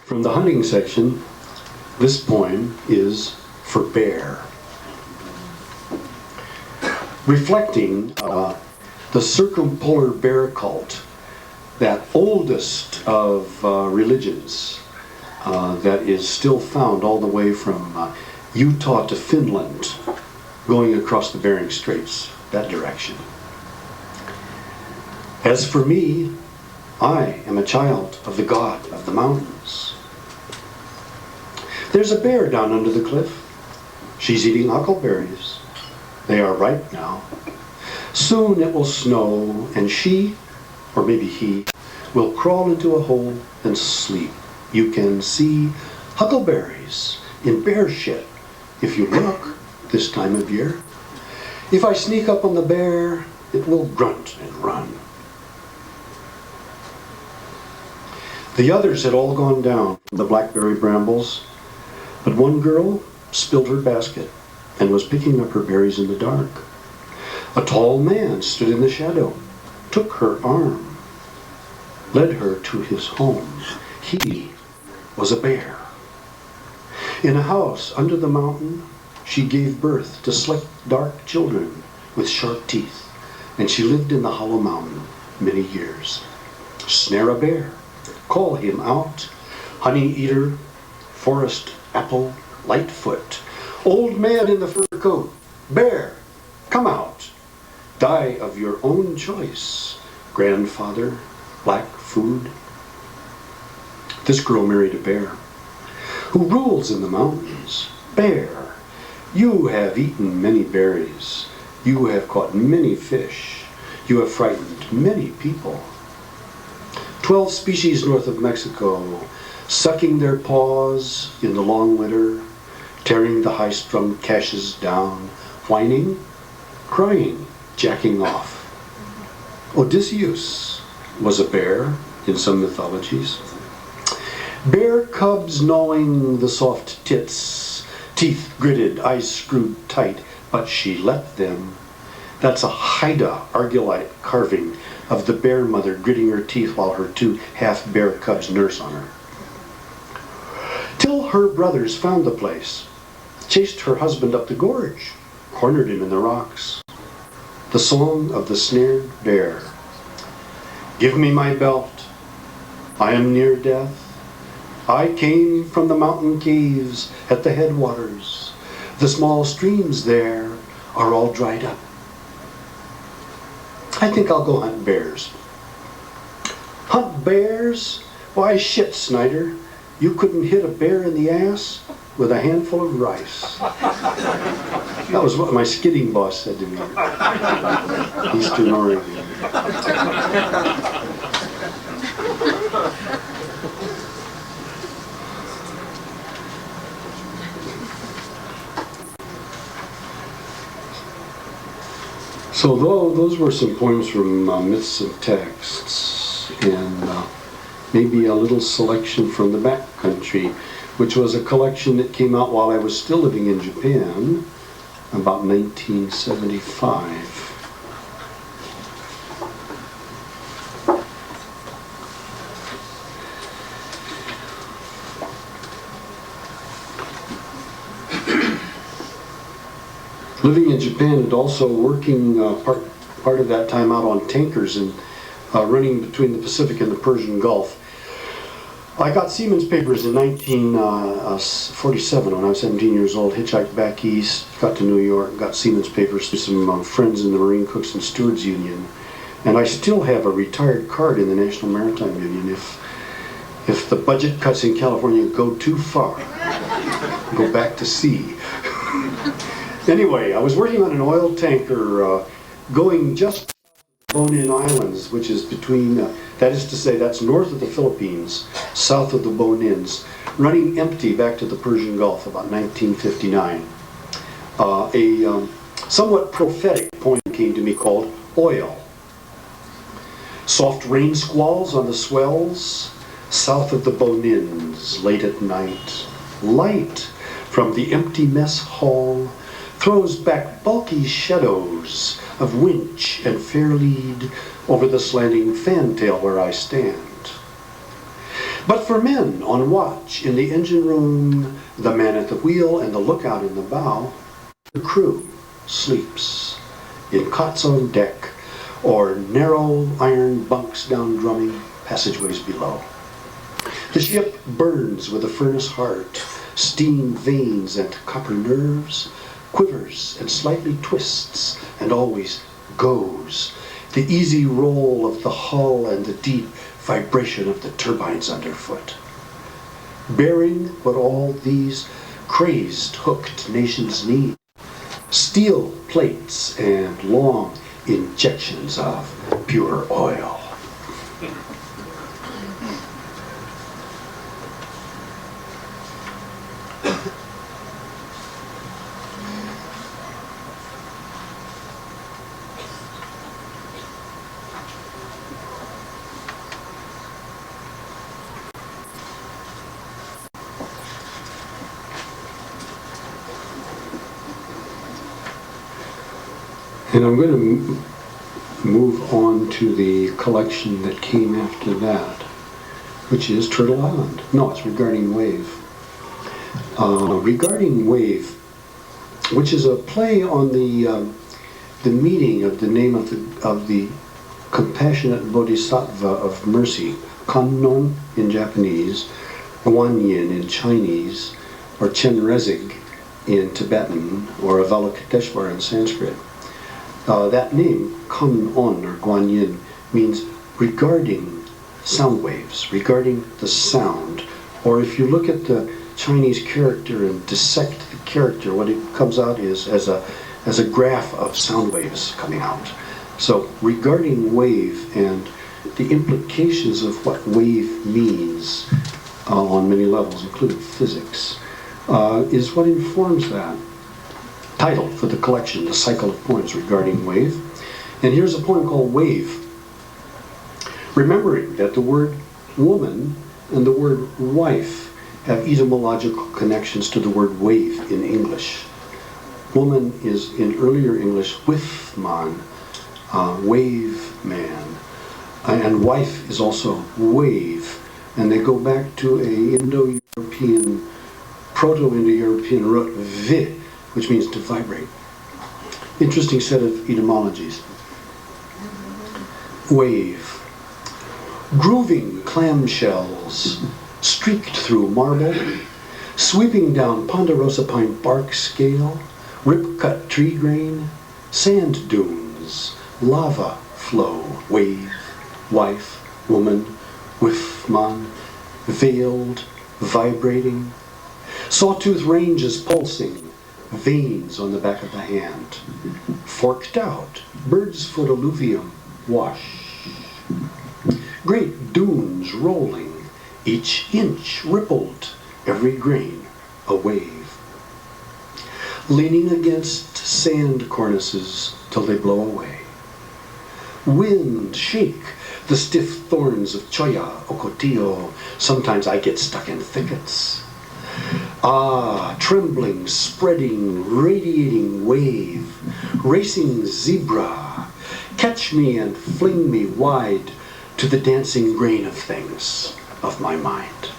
From the hunting section, this poem is for bear. Reflecting the circumpolar bear cult, that oldest of religions that is still found all the way from Utah to Finland, going across the Bering Straits, that direction. As for me, I am a child of the God of the mountains. There's a bear down under the cliff. She's eating huckleberries. They are ripe now. Soon it will snow, and she, or maybe he, will crawl into a hole and sleep. You can see huckleberries in bear shit if you look this time of year. If I sneak up on the bear, it will grunt and run. The others had all gone down from the blackberry brambles, but one girl spilled her basket and was picking up her berries in the dark. A tall man stood in the shadow, took her arm, led her to his home. He was a bear. In a house under the mountain, she gave birth to slick, dark children with sharp teeth, and she lived in the hollow mountain many years. Snare a bear, call him out, honey eater, forest apple, lightfoot, old man in the fur coat, bear, come out, die of your own choice, grandfather, black food. This girl married a bear who rules in the mountains. Bear, you have eaten many berries, you have caught many fish, you have frightened many people. 12 species north of Mexico, sucking their paws in the long winter, tearing the high-strung caches down, whining, crying, jacking off. Odysseus was a bear in some mythologies. Bear cubs gnawing the soft tits, teeth gritted, eyes screwed tight, but she let them. That's a Haida Argillite carving of the bear mother gritting her teeth while her two half-bear cubs nurse on her. Till her brothers found the place, chased her husband up the gorge, cornered him in the rocks. The song of the snared bear. Give me my belt, I am near death. I came from the mountain caves at the headwaters. The small streams there are all dried up. I think I'll go hunt bears. Hunt bears? Why shit, Snyder. You couldn't hit a bear in the ass with a handful of rice. That was what my skidding boss said to me. Eastern Oregon. So those were some poems from Myths and Texts, and maybe a little selection from the Backcountry, which was a collection that came out while I was still living in Japan, about 1975. Living in Japan and also working part of that time out on tankers and running between the Pacific and the Persian Gulf. I got Seamen's papers in 1947 when I was 17 years old, hitchhiked back east, got to New York, got Seamen's papers through some friends in the Marine Cooks and Stewards Union. And I still have a retired card in the National Maritime Union. If the budget cuts in California go too far, go back to sea. Anyway, I was working on an oil tanker going just Bonin Islands, which is between, that is to say, that's north of the Philippines, south of the Bonins, running empty back to the Persian Gulf about 1959. A somewhat prophetic poem came to me called Oil. Soft rain squalls on the swells, south of the Bonins, late at night. Light from the empty mess hall throws back bulky shadows of winch and fair lead over the slanting fantail where I stand. But for men on watch in the engine room, the man at the wheel and the lookout in the bow, the crew sleeps in cots on deck or narrow iron bunks down drumming passageways below. The ship burns with a furnace heart, steam veins and copper nerves, quivers and slightly twists and always goes. The easy roll of the hull and the deep vibration of the turbines underfoot. Bearing what all these crazed, hooked nations need, steel plates and long injections of pure oil. And I'm going to move on to the collection that came after that, which is Turtle Island. No, it's Regarding Wave. Regarding Wave, which is a play on the meaning of the name of the compassionate bodhisattva of mercy, Kannon in Japanese, Guanyin in Chinese, or Chenrezig in Tibetan, or Avalokiteshvara in Sanskrit. That name, Kannon or Guanyin, means regarding sound waves, regarding the sound. Or if you look at the Chinese character and dissect the character, what it comes out is as a graph of sound waves coming out. So regarding wave and the implications of what wave means on many levels, including physics, is what informs that. Title for the collection, The Cycle of Poems Regarding Wave. And here's a poem called Wave. Remembering that the word woman and the word wife have etymological connections to the word wave in English. Woman is in earlier English withman, wave man, and wife is also wave, and they go back to a Indo-European, Proto-Indo-European root vi, which means to vibrate. Interesting set of etymologies. Wave. Grooving clamshells streaked through marble, sweeping down ponderosa pine bark scale, rip-cut tree grain, sand dunes, lava flow, wave, wife, woman, wifman, veiled, vibrating, sawtooth ranges pulsing, veins on the back of the hand, forked out, bird's foot alluvium, wash. Great dunes rolling, each inch rippled, every grain a wave. Leaning against sand cornices till they blow away. Wind shake the stiff thorns of cholla, ocotillo. Sometimes I get stuck in thickets. Ah, trembling, spreading, radiating wave, racing zebra, catch me and fling me wide to the dancing grain of things of my mind.